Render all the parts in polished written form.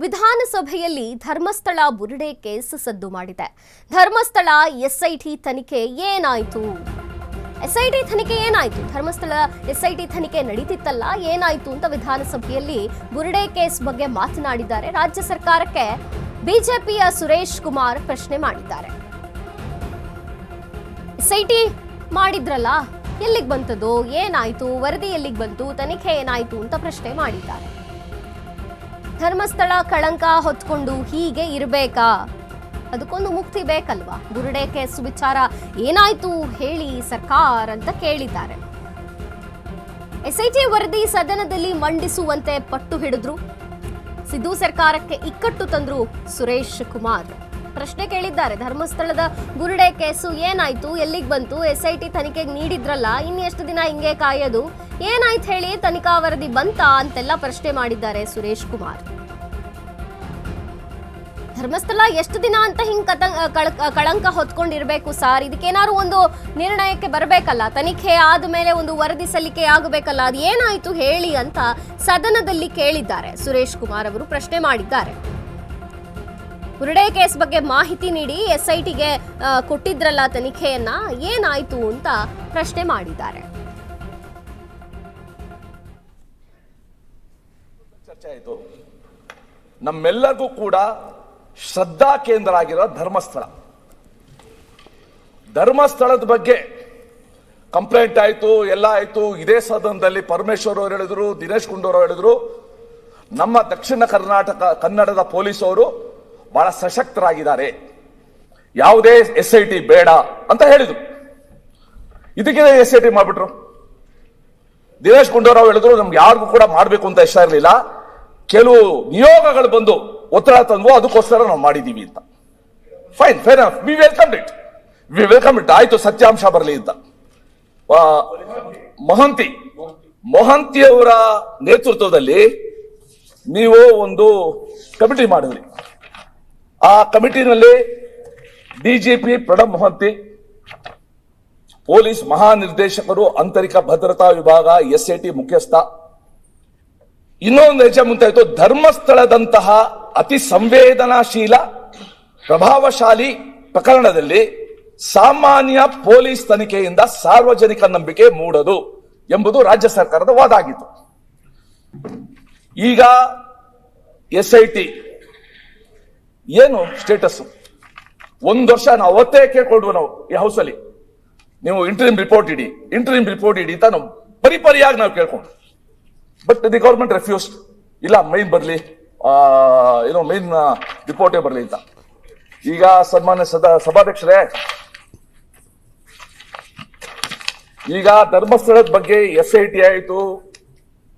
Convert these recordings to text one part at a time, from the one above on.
ವಿಧಾನಸಭೆಯಲ್ಲಿ ಧರ್ಮಸ್ಥಳ ಬುರುಡೆ ಕೇಸ್ ಸದ್ದು ಮಾಡಿದೆ. ಧರ್ಮಸ್ಥಳ ಎಸ್ಐಟಿ ತನಿಖೆ ಏನಾಯಿತು? ಎಸ್ಐಟಿ ತನಿಖೆ ಏನಾಯಿತು? ಧರ್ಮಸ್ಥಳ ಎಸ್ಐಟಿ ತನಿಖೆ ನಡೀತಿತ್ತಲ್ಲ, ಏನಾಯಿತು ಅಂತ ವಿಧಾನಸಭೆಯಲ್ಲಿ ಬುರುಡೆ ಕೇಸ್ ಬಗ್ಗೆ ಮಾತನಾಡಿದ್ದಾರೆ. ರಾಜ್ಯ ಸರ್ಕಾರಕ್ಕೆ ಬಿಜೆಪಿಯ ಸುರೇಶ್ ಕುಮಾರ್ ಪ್ರಶ್ನೆ ಮಾಡಿದ್ದಾರೆ. ಎಸ್ಐಟಿ ಮಾಡಿದ್ರಲ್ಲ, ಎಲ್ಲಿಗೆ ಬಂತದು? ಏನಾಯಿತು? ವರದಿ ಎಲ್ಲಿಗೆ ಬಂತು? ತನಿಖೆ ಏನಾಯಿತು ಅಂತ ಪ್ರಶ್ನೆ ಮಾಡಿದ್ದಾರೆ. ಧರ್ಮಸ್ಥಳ ಕಳಂಕ ಹೊತ್ಕೊಂಡು ಹೀಗೆ ಇರಬೇಕಾ? ಅದಕ್ಕೊಂದು ಮುಕ್ತಿ ಬೇಕಲ್ವಾ? ಬುರುಡೆ ಕೇಸ್ ವಿಚಾರ ಏನಾಯ್ತು ಹೇಳಿ ಸರ್ಕಾರ ಅಂತ ಕೇಳಿದ್ದಾರೆ. ಎಸ್ಐಟಿ ವರದಿ ಸದನದಲ್ಲಿ ಮಂಡಿಸುವಂತೆ ಪಟ್ಟು ಹಿಡಿದ್ರು. ಸಿದ್ದು ಸರ್ಕಾರಕ್ಕೆ ಇಕ್ಕಟ್ಟು ತಂದ್ರು ಸುರೇಶ್ ಕುಮಾರ್. ಪ್ರಶ್ನೆ ಕೇಳಿದ್ದಾರೆ. ಧರ್ಮಸ್ಥಳದ ಬುರುಡೆ ಕೇಸು ಏನಾಯ್ತು? ಎಲ್ಲಿಗೆ ಬಂತು? ಎಸ್ಐಟಿ ತನಿಖೆಗೆ ನೀಡಿದ್ರಲ್ಲ, ಇನ್ನೆಷ್ಟು ದಿನ ಹಿಂಗೆ ಕಾಯೋದು? ಏನಾಯ್ತು ಹೇಳಿ? ತನಿಖಾ ವರದಿ ಬಂತಾ ಅಂತೆಲ್ಲ ಪ್ರಶ್ನೆ ಮಾಡಿದ್ದಾರೆ ಸುರೇಶ್ ಕುಮಾರ್. ಧರ್ಮಸ್ಥಳ ಎಷ್ಟು ದಿನ ಅಂತ ಹಿಂಗ್ ಕಳಂಕ ಹೊತ್ಕೊಂಡಿರ್ಬೇಕು ಸರ್? ಇದಕ್ಕೇನಾದ್ರು ಒಂದು ನಿರ್ಣಯಕ್ಕೆ ಬರಬೇಕಲ್ಲ, ತನಿಖೆ ಆದ್ಮೇಲೆ ಒಂದು ವರದಿ ಸಲ್ಲಿಕೆ ಆಗಬೇಕಲ್ಲ, ಅದು ಏನಾಯ್ತು ಹೇಳಿ ಅಂತ ಸದನದಲ್ಲಿ ಕೇಳಿದ್ದಾರೆ. ಸುರೇಶ್ ಕುಮಾರ್ ಅವರು ಪ್ರಶ್ನೆ ಮಾಡಿದ್ದಾರೆ. ಬುರುಡೆ ಕೇಸ್ ಬಗ್ಗೆ ಮಾಹಿತಿ ನೀಡಿ ಎಸ್ಐಟಿಗೆ ಕೊಟ್ಟಿದ್ರಲ್ಲ ತನಿಖೆಯನ್ನ, ಏನಾಯ್ತು ಅಂತ ಪ್ರಶ್ನೆ ಮಾಡಿದ್ದಾರೆ. ಚರ್ಚೆ ಆಯಿತು. ನಮ್ಮೆಲ್ಲರಿಗೂ ಕೂಡ ಶ್ರದ್ಧಾ ಕೇಂದ್ರ ಆಗಿರೋ ಧರ್ಮಸ್ಥಳದ ಬಗ್ಗೆ ಕಂಪ್ಲೇಂಟ್ ಆಯ್ತು, ಎಲ್ಲ ಆಯ್ತು. ಇದೇ ಸದನದಲ್ಲಿ ಪರಮೇಶ್ವರ್ ಅವರು ಹೇಳಿದ್ರು, ದಿನೇಶ್ ಗುಂಡೂರಾವ್ ಹೇಳಿದ್ರು, ನಮ್ಮ ದಕ್ಷಿಣ ಕನ್ನಡದ ಪೊಲೀಸ್ ಅವರು ಬಹಳ ಸಶಕ್ತರಾಗಿದ್ದಾರೆ, ಯಾವುದೇ ಎಸ್ಐಟಿ ಬೇಡ ಅಂತ ಹೇಳಿದ್ರು. ಇದಕ್ಕೆ ಎಸ್ಐಟಿ ಮಾಡ್ಬಿಟ್ರು. ದಿನೇಶ್ ಗುಂಡೂರಾವ್ ಹೇಳಿದ್ರು, ನಮ್ಗೆ ಯಾರಿಗೂ ಕೂಡ ಮಾಡಬೇಕು ಅಂತ ಇಷ್ಟ ಇರಲಿಲ್ಲ, ಕೆಲವು ನಿಯೋಗಗಳು ಬಂದು ಒತ್ತಡ ತಂದು ಅದಕ್ಕೋಸ್ಕರ ನಾವು ಮಾಡಿದೀವಿ ಅಂತ. Fine, fair enough, V welcome it. ಆಯ್ತು, ಸತ್ಯಾಂಶ ಬರಲಿ ಅಂತ. ಮೊಹಂತಿಯವರ ನೇತೃತ್ವದಲ್ಲಿ ನೀವು ಒಂದು ಕಮಿಟಿ ಮಾಡಿದ್ರಿ. ಆ ಕಮಿಟಿನಲ್ಲಿ ಡಿಜಿಪಿ ಪ್ರಣಬ್ ಮೊಹಂತಿ, ಪೊಲೀಸ್ ಮಹಾನಿರ್ದೇಶಕರು, ಆಂತರಿಕ ಭದ್ರತಾ ವಿಭಾಗ, ಎಸ್ಐಟಿ ಮುಖ್ಯಸ್ಥ. ಇನ್ನೊಂದು ಹೆಜ್ಜೆ ಮುಂತಾಯಿತು. ಧರ್ಮಸ್ಥಳದಂತಹ ಅತಿ ಸಂವೇದನಾಶೀಲ ಪ್ರಭಾವಶಾಲಿ ಪ್ರಕರಣದಲ್ಲಿ ಸಾಮಾನ್ಯ ಪೊಲೀಸ್ ತನಿಖೆಯಿಂದ ಸಾರ್ವಜನಿಕ ನಂಬಿಕೆ ಮೂಡದು ಎಂಬುದು ರಾಜ್ಯ ಸರ್ಕಾರದ ವಾದ ಆಗಿತ್ತು. ಈಗ ಎಸ್ಐಟಿ ಏನು ಸ್ಟೇಟಸ್? ಒಂದು ವರ್ಷ ನಾವು ಅವತ್ತೇ ಕೇಳ್ಕೊಂಡ್ವು ನಾವು ಈ ಹೌಸಲ್ಲಿ, ನೀವು ಇಂಟರಿಮ್ ರಿಪೋರ್ಟ್ ಇಡಿ ಅಂತ ನಾವು ಪರಿಪರಿಯಾಗಿ ನಾವು ಕೇಳ್ಕೊಂಡು. But the government refused. ಇಲ್ಲ, ಮೈನ್ ಬರಲಿ, ಮೈನ್ ರಿಪೋರ್ಟೇ ಬರಲಿ ಅಂತ. ಈಗ ಸನ್ಮಾನ್ಯ ಸಭಾಧ್ಯಕ್ಷರೇ, ಈಗ ಧರ್ಮಸ್ಥಳದ ಬಗ್ಗೆ ಎಸ್ಐಟಿ ಆಯಿತು,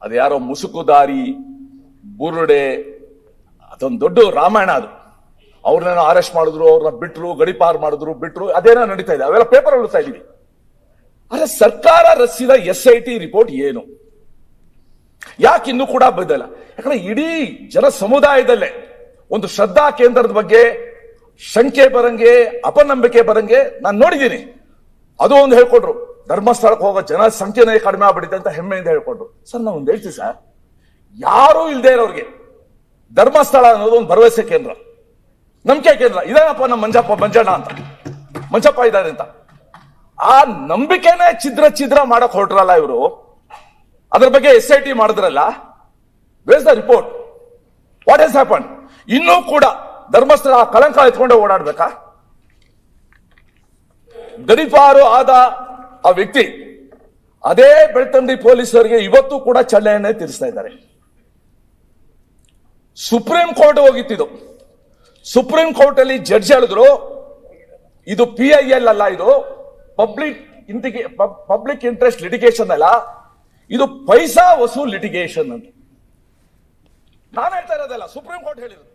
ಅದು ಯಾರೋ ಮುಸುಕುದಾರಿ ಬುರುಡೆ, ಅದೊಂದು ದೊಡ್ಡ ರಾಮಾಯಣ. ಅದು ಅವ್ರನ್ನೇನೋ ಅರೆಸ್ಟ್ ಮಾಡಿದ್ರು, ಅವ್ರನ್ನ ಬಿಟ್ರು, ಗಡಿಪಾರು ಮಾಡಿದ್ರು, ಬಿಟ್ರು, ಅದೇನೋ ನಡೀತಾ ಇದೆ. ಅವೆಲ್ಲ ಪೇಪರ್ ಓದ್ತಾ ಇದೀವಿ. ಆದ್ರೆ ಸರ್ಕಾರ ರಚಿಸಿದ ಎಸ್ಐಟಿ ರಿಪೋರ್ಟ್ ಏನು? ಯಾಕೆ ಇನ್ನೂ ಕೂಡ ಬದಲ? ಯಾಕಂದ್ರೆ ಇಡೀ ಜನ ಸಮುದಾಯದಲ್ಲೇ ಒಂದು ಶ್ರದ್ಧಾ ಕೇಂದ್ರದ ಬಗ್ಗೆ ಶಂಕೆ ಬರಂಗೆ, ಅಪನಂಬಿಕೆ ಬರಂಗೆ ನಾನು ನೋಡಿದ್ದೀನಿ. ಅದು ಒಂದು ಹೇಳ್ಕೊಟ್ರು, ಧರ್ಮಸ್ಥಳಕ್ಕೆ ಹೋಗೋ ಜನ ಸಂಖ್ಯೆನೇ ಕಡಿಮೆ ಆಗ್ಬಿಟ್ಟಿದೆ ಅಂತ ಹೆಮ್ಮೆಯಿಂದ ಹೇಳ್ಕೊಟ್ರು. ಸರ್, ನಾವು ಒಂದು ಹೇಳ್ತೀವಿ ಸರ್, ಯಾರೂ ಇಲ್ಲದೆ ಇರೋರಿಗೆ ಧರ್ಮಸ್ಥಳ ಅನ್ನೋದು ಒಂದು ಭರವಸೆ ಕೇಂದ್ರ, ನಂಬಿಕೆ ಕೇಂದ್ರ. ಇದೇನಪ್ಪ ನಮ್ಮ ಮಂಜಣ್ಣ ಅಂತ, ಮಂಜಪ್ಪ ಇದ್ದಾರೆ ಅಂತ. ಆ ನಂಬಿಕೆನೇ ಛಿದ್ರ ಮಾಡಕ್ ಹೊರಟ್ರಲ್ಲ ಇವರು. ಅದ್ರ ಬಗ್ಗೆ ಎಸ್ಐಟಿ ಮಾಡಿದ್ರಲ್ಲ, where the report? What has happen? ಇನ್ನೂ ಕೂಡ ಧರ್ಮಸ್ಥಳ ಕಳಂಕ ಎತ್ಕೊಂಡೆ ಓಡಾಡ್ಬೇಕಾ? ಗಡಿಪಾರು ಆದ ಆ ವ್ಯಕ್ತಿ ಅದೇ ಬೆಳ್ತಂಗಡಿ ಪೊಲೀಸರಿಗೆ ಇವತ್ತು ಕೂಡ ಚಳ್ಳೆಯನ್ನೇ ತೀರಿಸ್ತಾ ಇದ್ದಾರೆ. ಸುಪ್ರೀಂ ಕೋರ್ಟ್ ಹೋಗಿತ್ತಿದ್ದು. ಸುಪ್ರೀಂ ಕೋರ್ಟ್ ಅಲ್ಲಿ ಜಡ್ಜ್ ಹೇಳಿದ್ರು, ಇದು PIL ಅಲ್ಲ, ಇದು ಪಬ್ಲಿಕ್ ಇಂಟ್ರೆಸ್ಟ್ ಲಿಟಿಗೇಷನ್ ಅಲ್ಲ, ಇದು ಪೈಸಾ ವಸೂಲ್ ಲಿಟಿಗೇಷನ್ ಅಂತ. ನಾನು ಹೇಳ್ತಾ ಇರೋದಲ್ಲ, ಸುಪ್ರೀಂ ಕೋರ್ಟ್ ಹೇಳಿದ್ರು.